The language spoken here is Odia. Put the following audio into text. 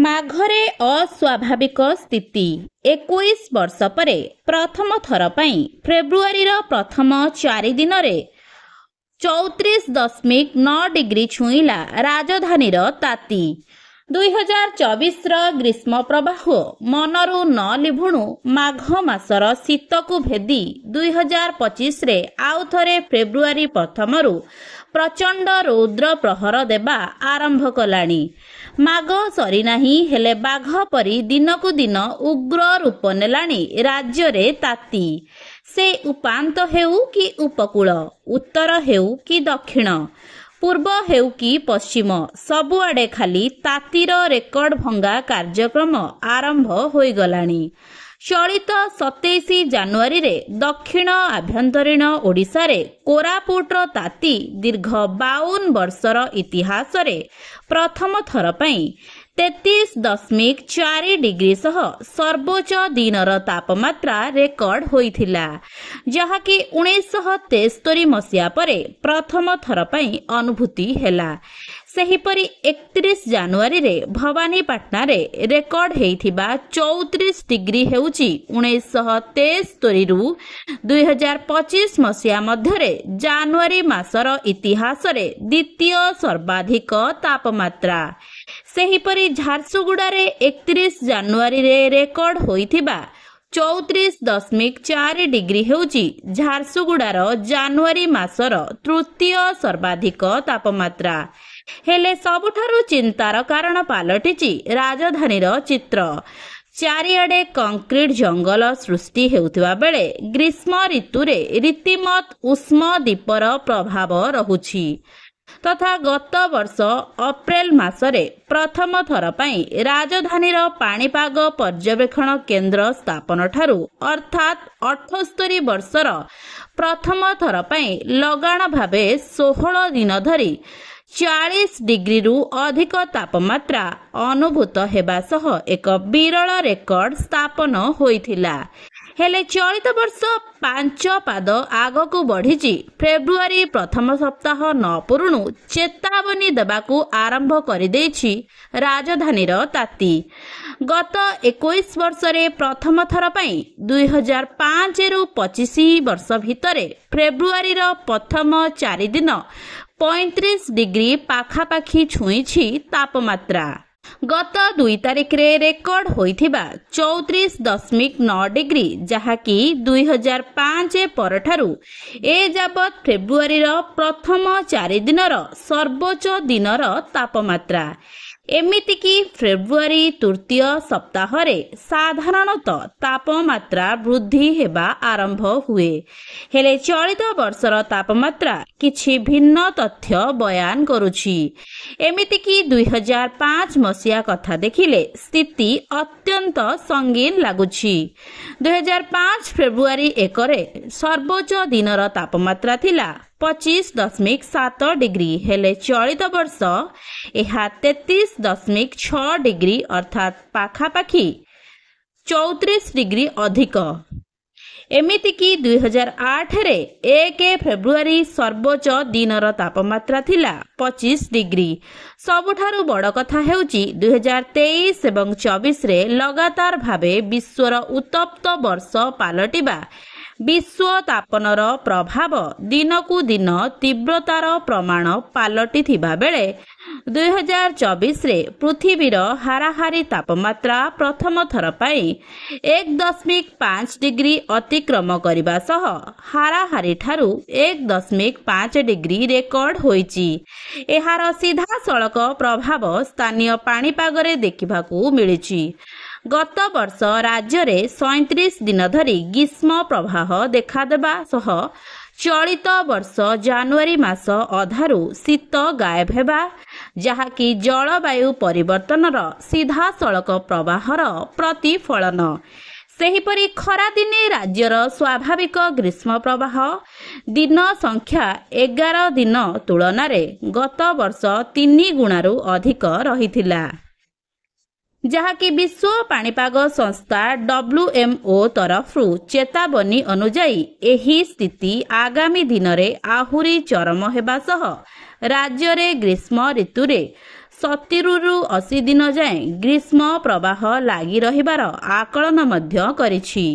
ମାଘରେ ଅସ୍ୱାଭାବିକ ସ୍ଥିତି। 21 ବର୍ଷ ପରେ ପ୍ରଥମ ଥର ପାଇଁ ଫେବୃଆରୀର ପ୍ରଥମ 4 ଦିନରେ 34.9 ଡିଗ୍ରୀ ଛୁଇଁଲା ରାଜଧାନୀର ତାତି। 2024ର ଗ୍ରୀଷ୍ମ ପ୍ରବାହ ମନରୁ ନ ଲିଭୁଣୁ ମାଘ ମାସର ଶୀତକୁ ଭେଦି 2025ରେ ଆଉଥରେ ଫେବୃଆରୀ ପ୍ରଥମରୁ ପ୍ରଚଣ୍ଡ ରୌଦ୍ର ପ୍ରହର ଦେବା ଆରମ୍ଭ କଲାଣି। ମାଘ ସରିନାହିଁ, ହେଲେ ବାଘ ପରି ଦିନକୁ ଦିନ ଉଗ୍ର ରୂପ ନେଲାଣି ରାଜ୍ୟରେ ତାତି। ସେ ଉପାନ୍ତ ହେଉ କି ଉପକୂଳ, ଉତ୍ତର ହେଉ କି ଦକ୍ଷିଣ, ପୂର୍ବ ହେଉ କି ପଶ୍ଚିମ, ସବୁଆଡ଼େ ଖାଲି ତାତିର ରେକର୍ଡ ଭଙ୍ଗା କାର୍ଯ୍ୟକ୍ରମ ଆରମ୍ଭ ହୋଇଗଲାଣି। ଚଳିତ 27 ଜାନୁଆରୀରେ ଦକ୍ଷିଣ ଆଭ୍ୟନ୍ତରୀଣ ଓଡ଼ିଶାରେ କୋରାପୁଟର ତାତି ଦୀର୍ଘ 52 ବର୍ଷର ଇତିହାସରେ ପ୍ରଥମ ଥର ପାଇଁ 33.4 ଡିଗ୍ରୀ ସହ ସର୍ବୋଚ୍ଚ ଦିନର ତାପମାତ୍ରା ରେକର୍ଡ ହୋଇଥିଲା, ଯାହାକି 1973 ମସିହା ପରେ ପ୍ରଥମ ଥର ପାଇଁ ଅନୁଭୂତି ହେଲା। ସେହିପରି 31 ଜାନୁଆରୀରେ ଭବାନୀପାଟଣାରେ ରେକର୍ଡ ହୋଇଥିବା 34 ଡିଗ୍ରୀ ହେଉଛି 1973ରୁ 2025 ମସିହା ମଧ୍ୟରେ ଜାନୁଆରୀ ମାସର ଇତିହାସରେ ଦ୍ୱିତୀୟ ସର୍ବାଧିକ ତାପମାତ୍ରା। ସେହିପରି ଝାରସୁଗୁଡ଼ାରେ 31 ଜାନୁଆରୀରେ ରେକର୍ଡ ହୋଇଥିବା 34.4 ଡିଗ୍ରୀ ହେଉଛି ଝାରସୁଗୁଡ଼ାର ଜାନୁଆରୀ ମାସର ତୃତୀୟ ସର୍ବାଧିକ ତାପମାତ୍ରା। ହେଲେ ସବୁଠାରୁ ଚିନ୍ତାର କାରଣ ପାଲଟିଛି ରାଜଧାନୀର ଚିତ୍ର। ଚାରିଆଡ଼େ କଂକ୍ରିଟ ଜଙ୍ଗଲ ସୃଷ୍ଟି ହେଉଥିବା ବେଳେ ଗ୍ରୀଷ୍ମ ଋତୁରେ ରୀତିମତ ଉଷ୍ମ ଦ୍ୱୀପର ପ୍ରଭାବ ରହୁଛି। ତଥା ଗତ ବର୍ଷ ଅପ୍ରେଲ ମାସରେ ପ୍ରଥମ ଥର ପାଇଁ ରାଜଧାନୀର ପାଣିପାଗ ପର୍ଯ୍ୟବେକ୍ଷଣ କେନ୍ଦ୍ର ସ୍ଥାପନ ଠାରୁ ଅର୍ଥାତ୍ 78 ବର୍ଷର ପ୍ରଥମ ଥର ପାଇଁ ଲଗାଣ ଭାବେ 16 ଦିନ ଧରି 40 ଡିଗ୍ରୀରୁ ଅଧିକ ତାପମାତ୍ରା ଅନୁଭୂତ ହେବା ସହ ଏକ ବିରଳ ରେକର୍ଡ ସ୍ଥାପନ ହୋଇଥିଲା। ହେଲେ ଚଳିତ ବର୍ଷ 5 ପାଦ ଆଗକୁ ବଢ଼ିଛି। ଫେବୃଆରୀ ପ୍ରଥମ ସପ୍ତାହ ନ ପୂରୁଣୁ ଚେତାବନୀ ଦେବାକୁ ଆରମ୍ଭ କରିଦେଇଛି ରାଜଧାନୀର ତାତି। ଗତ 21 ବର୍ଷରେ ପ୍ରଥମ ଥର ପାଇଁ 2005ରୁ 25 ବର୍ଷ ଭିତରେ ଫେବୃଆରୀର ପ୍ରଥମ 4 ଦିନ 35 ଡିଗ୍ରୀ ପାଖାପାଖି ଛୁଇଁଛି ତାପମାତ୍ରା। ଗତ 2 ତାରିଖରେ ରେକର୍ଡ ହୋଇଥିବା 34.9 ଡିଗ୍ରୀ, ଯାହାକି 2005 ପରଠାରୁ ଏଯାବତ୍ ଫେବୃଆରୀର ପ୍ରଥମ 4 ଦିନର ସର୍ବୋଚ୍ଚ ଦିନର ତାପମାତ୍ରା। ଏମିତିକି ଫେବୃଆରୀ ତୃତୀୟ ସପ୍ତାହରେ ସାଧାରଣତଃ ତାପମାତ୍ରା ବୃଦ୍ଧି ହେବା ଆରମ୍ଭ ହୁଏ। ହେଲେ ଚଳିତ ବର୍ଷର ତାପମାତ୍ରା କିଛି ଭିନ୍ନ ତଥ୍ୟ ବୟାନ କରୁଛି। ଏମିତିକି 2005 ମସିହା କଥା ଦେଖିଲେ ସ୍ଥିତି ଅତ୍ୟନ୍ତ ସଙ୍ଗୀନ ଲାଗୁଛି। 2005 ଫେବୃଆରୀ 1ରେ ସର୍ବୋଚ୍ଚ ଦିନର ତାପମାତ୍ରା ଥିଲା 25.7 ଡିଗ୍ରୀ, ହେଲେ ଚଳିତ ବର୍ଷ ଏହା 33.6 ଡିଗ୍ରୀ ଅର୍ଥାତ୍ ପାଖାପାଖି 34 ଡିଗ୍ରୀ ଅଧିକ। ଏମିତିକି 2008ରେ 1 ଫେବୃଆରୀ ସର୍ବୋଚ୍ଚ ଦିନର ତାପମାତ୍ରା ଥିଲା 25 ଡିଗ୍ରୀ। ସବୁଠାରୁ ବଡ଼ କଥା ହେଉଛି 2023 ଏବଂ 24ରେ ଲଗାତାର ଭାବେ ବିଶ୍ୱର ଉତ୍ତପ୍ତ ବର୍ଷ ପାଲଟିବା ବିଶ୍ୱ ତାପନର ପ୍ରଭାବ ଦିନକୁ ଦିନ ତୀବ୍ରତାର ପ୍ରମାଣ ପାଲଟିଥିବା ବେଳେ 2024ରେ ପୃଥିବୀର ହାରାହାରି ତାପମାତ୍ରା ପ୍ରଥମ ଥର ପାଇଁ 1.5 ଡିଗ୍ରୀ ଅତିକ୍ରମ କରିବା ସହ ହାରାହାରି ଠାରୁ 1.5 ଡିଗ୍ରୀ ରେକର୍ଡ ହୋଇଛି। ଏହାର ସିଧାସଳଖ ପ୍ରଭାବ ସ୍ଥାନୀୟ ପାଣିପାଗରେ ଦେଖିବାକୁ ମିଳିଛି। ଗତ ବର୍ଷ ରାଜ୍ୟରେ 37 ଦିନ ଧରି ଗ୍ରୀଷ୍ମ ପ୍ରବାହ ଦେଖାଦେବା ସହ ଚଳିତ ବର୍ଷ ଜାନୁଆରୀ ମାସ ଅଧାରୁ ଶୀତ ଗାୟବ ହେବା, ଯାହାକି ଜଳବାୟୁ ପରିବର୍ତ୍ତନର ସିଧାସଳଖ ପ୍ରବାହର ପ୍ରତିଫଳନ। ସେହିପରି ଖରାଦିନେ ରାଜ୍ୟର ସ୍ୱାଭାବିକ ଗ୍ରୀଷ୍ମ ପ୍ରବାହ ଦିନ ସଂଖ୍ୟା 11 ଦିନ ତୁଳନାରେ ଗତ ବର୍ଷ 3 ଗୁଣାରୁ ଅଧିକ ରହିଥିଲା, ଯାହାକି ବିଶ୍ୱ ପାଣିପାଗ ସଂସ୍ଥା WMO ତରଫରୁ ଚେତାବନୀ ଅନୁଯାୟୀ ଏହି ସ୍ଥିତି ଆଗାମୀ ଦିନରେ ଆହୁରି ଚରମ ହେବା ସହ ରାଜ୍ୟରେ ଗ୍ରୀଷ୍ମ ଋତୁରେ 70ରୁ 80 ଦିନ ଯାଏଁ ଗ୍ରୀଷ୍ମ ପ୍ରବାହ ଲାଗି ରହିବାର ଆକଳନ ମଧ୍ୟ କରିଛି।